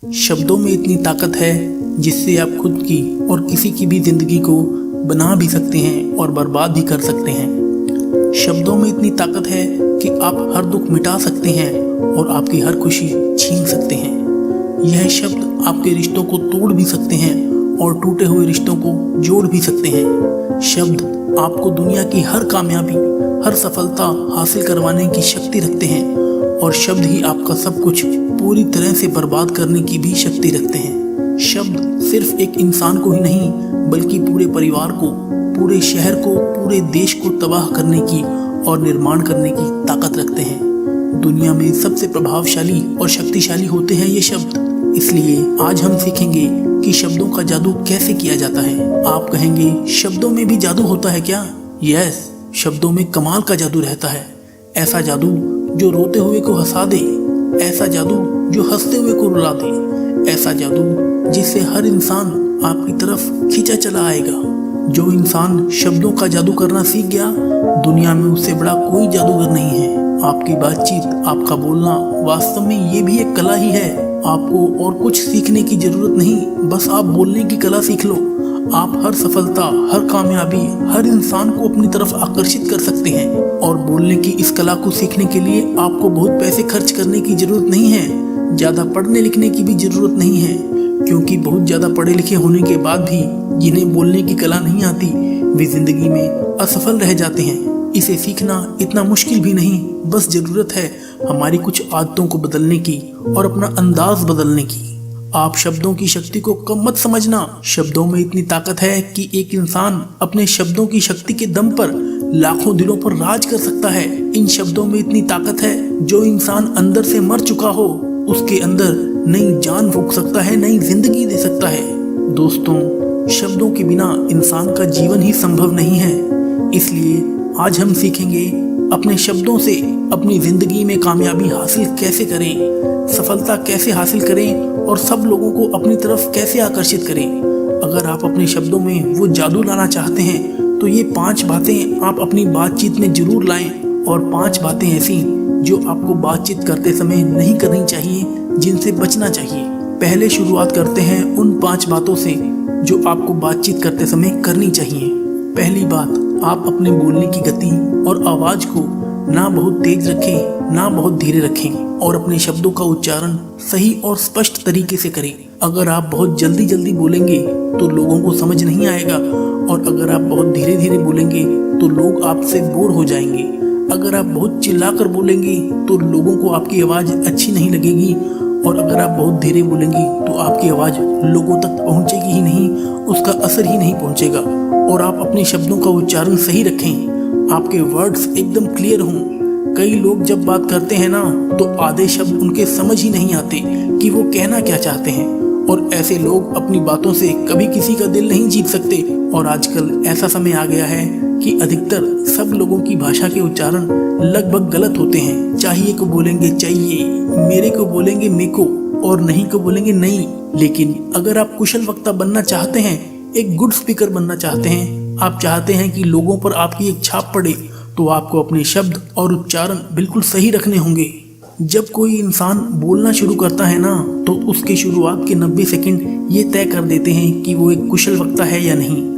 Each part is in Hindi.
शब्दों में इतनी ताकत है जिससे आप खुद की और किसी की भी जिंदगी को बना भी सकते हैं और बर्बाद भी कर सकते हैं। शब्दों में इतनी ताकत है कि आप हर दुख मिटा सकते हैं और आपकी हर खुशी छीन सकते हैं। यह शब्द आपके रिश्तों को तोड़ भी सकते हैं और टूटे हुए रिश्तों को जोड़ भी सकते हैं। शब्द आपको दुनिया की हर कामयाबी, हर सफलता हासिल करवाने की शक्ति रखते हैं और शब्द ही आपका सब कुछ पूरी तरह से बर्बाद करने की भी शक्ति रखते हैं। शब्द सिर्फ एक इंसान को ही नहीं बल्कि पूरे परिवार को, पूरे शहर को, पूरे देश को तबाह करने की और निर्माण करने की ताकत रखते हैं। दुनिया में सबसे प्रभावशाली और शक्तिशाली होते हैं ये शब्द। इसलिए आज हम सीखेंगे कि शब्दों का जादू कैसे किया जाता है। आप कहेंगे शब्दों में भी जादू होता है क्या? यस, शब्दों में कमाल का जादू रहता है। ऐसा जादू जो रोते हुए को हंसा दे, ऐसा जादू जो हंसते हुए को रुला दे, ऐसा जादू जिससे हर इंसान आपकी तरफ खींचा चला आएगा। जो इंसान शब्दों का जादू करना सीख गया, दुनिया में उससे बड़ा कोई जादूगर नहीं है। आपकी बातचीत, आपका बोलना वास्तव में ये भी एक कला ही है। आपको और कुछ सीखने की जरूरत नहीं, बस आप बोलने की कला सीख लो। आप हर सफलता, हर कामयाबी, हर इंसान को अपनी तरफ आकर्षित कर सकते हैं। और बोलने की इस कला को सीखने के लिए आपको बहुत पैसे खर्च करने की जरूरत नहीं है, ज्यादा पढ़ने लिखने की भी जरूरत नहीं है, क्योंकि बहुत ज्यादा पढ़े लिखे होने के बाद भी जिन्हें बोलने की कला नहीं आती, वे जिंदगी में असफल रह जाते हैं। इसे सीखना इतना मुश्किल भी नहीं, बस जरूरत है हमारी कुछ आदतों को बदलने की और अपना अंदाज बदलने की। आप शब्दों की शक्ति को कम मत समझना। शब्दों में इतनी ताकत है कि एक इंसान अपने शब्दों की शक्ति के दम पर लाखों दिलों पर राज कर सकता है। इन शब्दों में इतनी ताकत है, जो इंसान अंदर से मर चुका हो उसके अंदर नई जान फूंक सकता है, नई जिंदगी दे सकता है। दोस्तों, शब्दों के बिना इंसान का जीवन ही संभव नहीं है। इसलिए आज हम सीखेंगे अपने शब्दों से अपनी जिंदगी में कामयाबी हासिल कैसे करें, सफलता कैसे हासिल करें और सब लोगों को अपनी तरफ कैसे आकर्षित करें। अगर आप अपने शब्दों में वो जादू लाना चाहते हैं तो ये 5 बातें आप अपनी बातचीत में जरूर लाएं, और 5 बातें ऐसी जो आपको बातचीत करते समय नहीं करनी चाहिए, जिनसे बचना चाहिए। पहले शुरुआत करते हैं उन 5 बातों से जो आपको बातचीत करते समय करनी चाहिए। पहली बात, आप अपने बोलने की गति और आवाज को ना बहुत तेज रखें, ना बहुत धीरे रखें, और अपने शब्दों का उच्चारण सही और स्पष्ट तरीके से करें। अगर आप बहुत जल्दी जल्दी बोलेंगे तो लोगों को समझ नहीं आएगा, और अगर आप बहुत धीरे धीरे बोलेंगे तो लोग आपसे बोर हो जाएंगे। अगर आप बहुत चिल्लाकर बोलेंगे तो लोगों को आपकी आवाज अच्छी नहीं लगेगी, और अगर आप बहुत धीरे बोलेंगे तो आपकी आवाज लोगों तक पहुंचेगी ही नहीं, उसका असर ही नहीं पहुंचेगा। और आप अपने शब्दों का उच्चारण सही रखें, आपके वर्ड्स एकदम क्लियर हों। कई लोग जब बात करते हैं ना, तो आधे शब्द उनके समझ ही नहीं आते कि वो कहना क्या चाहते हैं, और ऐसे लोग अपनी बातों से कभी किसी का दिल नहीं जीत सकते। और आजकल ऐसा समय आ गया है कि अधिकतर सब लोगों की भाषा के उच्चारण लगभग गलत होते हैं। चाहिए को बोलेंगे चाहिए, मेरे को बोलेंगे मेको, और नहीं को बोलेंगे नहीं। लेकिन अगर आप कुशल वक्ता बनना चाहते हैं, एक गुड स्पीकर बनना चाहते हैं, आप चाहते हैं कि लोगों पर आपकी एक छाप पड़े, तो आपको अपने शब्द और उच्चारण बिल्कुल सही रखने होंगे। जब कोई इंसान बोलना शुरू करता है ना, तो उसके शुरुआत के 90 सेकंड ये तय कर देते हैं कि वो एक कुशल वक्ता है या नहीं।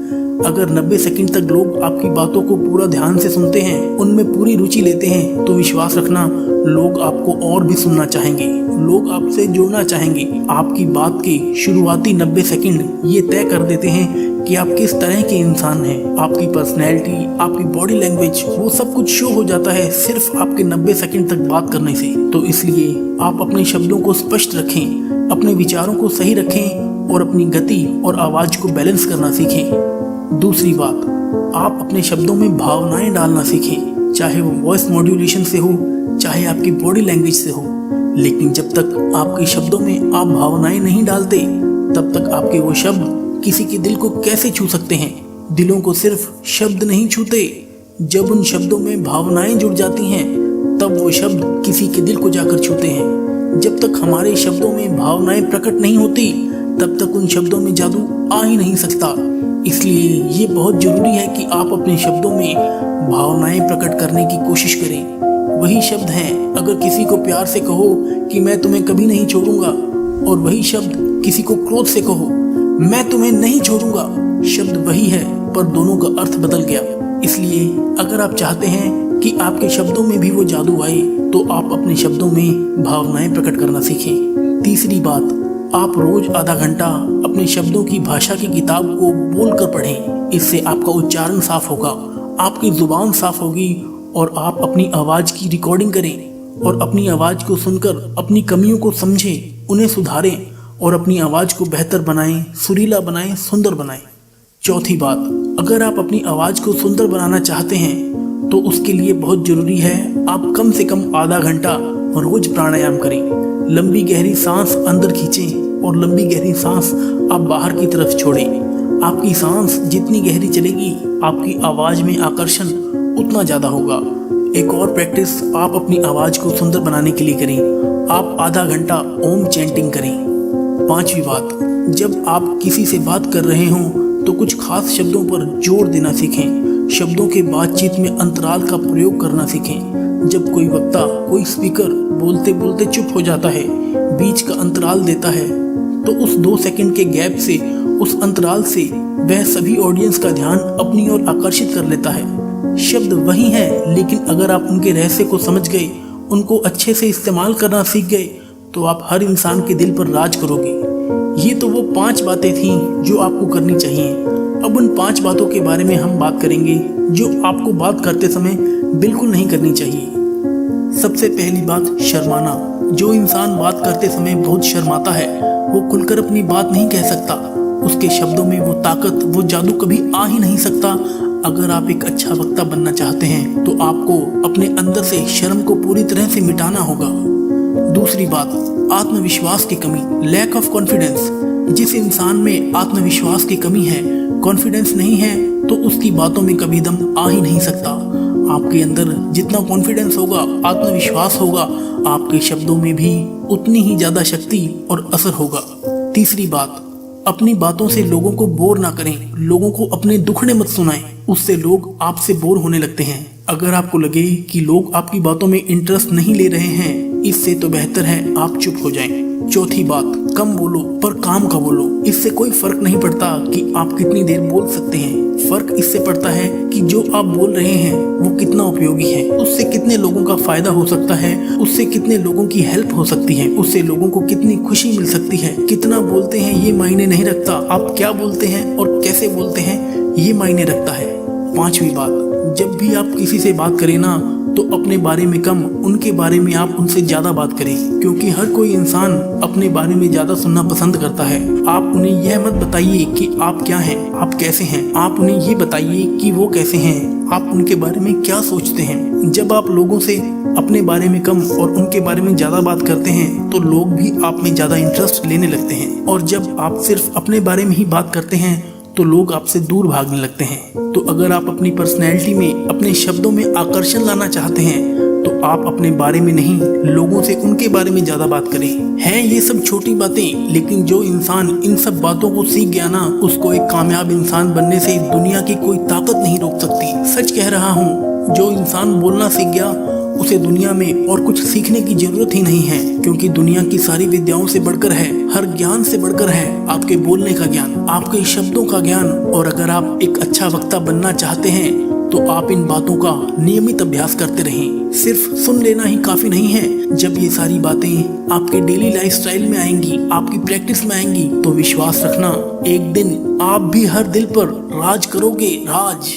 अगर 90 सेकंड तक लोग आपकी बातों को पूरा ध्यान से सुनते हैं, उनमें पूरी रुचि लेते हैं, तो विश्वास रखना लोग आपको और भी सुनना चाहेंगे, लोग आपसे जुड़ना चाहेंगे। आपकी बात के शुरुआती 90 सेकंड ये तय कर देते हैं कि आप किस तरह के इंसान हैं। आपकी पर्सनैलिटी, आपकी बॉडी लैंग्वेज, वो सब कुछ शो हो जाता है सिर्फ आपके 90 सेकंड तक बात करने से। तो इसलिए आप अपने शब्दों को स्पष्ट रखें, अपने विचारों को सही रखें और अपनी गति और आवाज को बैलेंस करना सीखें। दूसरी बात, आप अपने शब्दों में भावनाएं डालना सीखें, चाहे वो वॉइस मॉड्यूलेशन से हो, चाहे आपकी बॉडी लैंग्वेज से हो। लेकिन जब तक आपके शब्दों में आप भावनाएं नहीं डालते, तब तक आपके वो शब्द किसी के दिल को कैसे छू सकते हैं? दिलों को सिर्फ शब्द नहीं छूते, जब उन शब्दों में भावनाएं जुड़ जाती हैं, तब वो शब्द किसी के दिल को जाकर छूते हैं। जब तक हमारे शब्दों में भावनाएं प्रकट नहीं होती, तब तक उन शब्दों में जादू आ ही नहीं सकता। इसलिए ये बहुत जरूरी है कि आप अपने शब्दों में भावनाएं प्रकट करने की कोशिश करें। वही शब्द हैं, अगर किसी को प्यार से कहो कि मैं तुम्हें कभी नहीं छोड़ूंगा, और वही शब्द किसी को क्रोध से कहो, मैं तुम्हें नहीं छोड़ूंगा, शब्द वही है पर दोनों का अर्थ बदल गया। इसलिए अगर आप चाहते हैं कि आपके शब्दों में भी वो जादू आए तो आप अपने शब्दों में भावनाएं प्रकट करना सीखें। तीसरी बात, आप रोज आधा घंटा अपने शब्दों की भाषा की किताब को बोलकर पढ़ें। इससे आपका उच्चारण साफ होगा, आपकी जुबान साफ होगी और आप अपनी आवाज की रिकॉर्डिंग करें और अपनी आवाज को सुनकर अपनी कमियों को समझें, उन्हें सुधारें और अपनी आवाज को बेहतर बनाएं, सुरीला बनाएं, सुंदर बनाएं। चौथी बात, अगर आप अपनी आवाज को सुंदर बनाना चाहते हैं तो उसके लिए बहुत जरूरी है आप कम से कम आधा घंटा रोज प्राणायाम करें। लंबी गहरी सांस अंदर खींचें और लंबी गहरी सांस आप बाहर की तरफ छोड़ें। आपकी सांस जितनी गहरी चलेगी आपकी आवाज में आकर्षण उतना ज्यादा होगा। एक और प्रैक्टिस आप अपनी आवाज को सुंदर बनाने के लिए करें, आप आधा घंटा ओम चैंटिंग करें। पांचवी बात, जब आप किसी से बात कर रहे हों तो कुछ खास शब्दों पर जोर देना सीखें। शब्दों के बातचीत में अंतराल का प्रयोग करना सीखें। जब कोई वक्ता, कोई स्पीकर बोलते बोलते चुप हो जाता है, बीच का अंतराल देता है, तो उस 2 सेकंड के गैप से, उस अंतराल से वह सभी ऑडियंस का ध्यान अपनी ओर आकर्षित कर लेता है। शब्द वही हैं, लेकिन अगर आप उनके रहस्य को समझ गए, उनको अच्छे से इस्तेमाल करना सीख गए तो आप हर इंसान के दिल पर राज करोगे। ये तो वो 5 बातें थीं जो आपको करनी चाहिए। अब उन 5 बातों के बारे में हम बात करेंगे जो आपको बात करते समय बिल्कुल नहीं करनी चाहिए। सबसे पहली बात, शर्माना। जो इंसान बात करते समय बहुत शर्माता है वो खुलकर अपनी बात नहीं कह सकता। उसके शब्दों में वो ताकत, वो जादू कभी आ ही नहीं सकता। अगर आप एक अच्छा वक्ता बनना चाहते हैं तो आपको अपने अंदर से शर्म को पूरी तरह से मिटाना होगा। दूसरी बात, आत्मविश्वास की कमी, लैक ऑफ कॉन्फिडेंस। जिस इंसान में आत्मविश्वास की कमी है, कॉन्फिडेंस नहीं है, तो उसकी बातों में कभी दम आ ही नहीं सकता। आपके अंदर जितना कॉन्फिडेंस होगा, आत्मविश्वास होगा, आपके शब्दों में भी उतनी ही ज्यादा शक्ति और असर होगा। तीसरी बात, अपनी बातों से लोगों को बोर ना करें। लोगों को अपने दुखड़े मत सुनाएं, उससे लोग आपसे बोर होने लगते हैं। अगर आपको लगे कि लोग आपकी बातों में इंटरेस्ट नहीं ले रहे हैं, इससे तो बेहतर है आप चुप हो जाएं। चौथी बात, कम बोलो पर काम का बोलो। इससे कोई फर्क नहीं पड़ता कि आप कितनी देर बोल सकते हैं, फर्क इससे पड़ता है कि जो आप बोल रहे हैं वो कितना उपयोगी है, उससे कितने लोगों का फायदा हो सकता है, उससे कितने लोगों की हेल्प हो सकती है, उससे लोगों को कितनी खुशी मिल सकती है। कितना बोलते हैं ये मायने नहीं रखता, आप क्या बोलते हैं और कैसे बोलते हैं ये मायने रखता है। पांचवी बात, जब भी आप किसी से बात करें ना तो अपने बारे में कम, उनके बारे में आप उनसे ज्यादा बात करें, क्योंकि हर कोई इंसान अपने बारे में ज्यादा सुनना पसंद करता है। आप उन्हें यह मत बताइए कि आप क्या हैं, आप कैसे हैं, आप उन्हें ये बताइए कि वो कैसे हैं, आप उनके बारे में क्या सोचते हैं। जब आप लोगों से अपने बारे में कम और उनके बारे में ज्यादा बात करते हैं तो लोग भी आप में ज्यादा इंटरेस्ट लेने लगते हैं, और जब आप सिर्फ अपने बारे में ही बात करते हैं तो लोग आपसे दूर भागने लगते हैं। तो अगर आप अपनी पर्सनैलिटी में, अपने शब्दों में आकर्षण लाना चाहते हैं तो आप अपने बारे में नहीं, लोगों से उनके बारे में ज्यादा बात करें। हैं ये सब छोटी बातें, लेकिन जो इंसान इन सब बातों को सीख गया ना, उसको एक कामयाब इंसान बनने से दुनिया की कोई ताकत नहीं रोक सकती। सच कह रहा हूँ, जो इंसान बोलना सीख गया उसे दुनिया में और कुछ सीखने की जरूरत ही नहीं है, क्योंकि दुनिया की सारी विद्याओं से बढ़कर है, हर ज्ञान से बढ़कर है आपके बोलने का ज्ञान, आपके शब्दों का ज्ञान। और अगर आप एक अच्छा वक्ता बनना चाहते हैं तो आप इन बातों का नियमित अभ्यास करते रहें। सिर्फ सुन लेना ही काफी नहीं है। जब ये सारी बातें आपके डेली लाइफस्टाइल में आएंगी, आपकी प्रैक्टिस में आएंगी, तो विश्वास रखना एक दिन आप भी हर दिल पर राज करोगे, राज।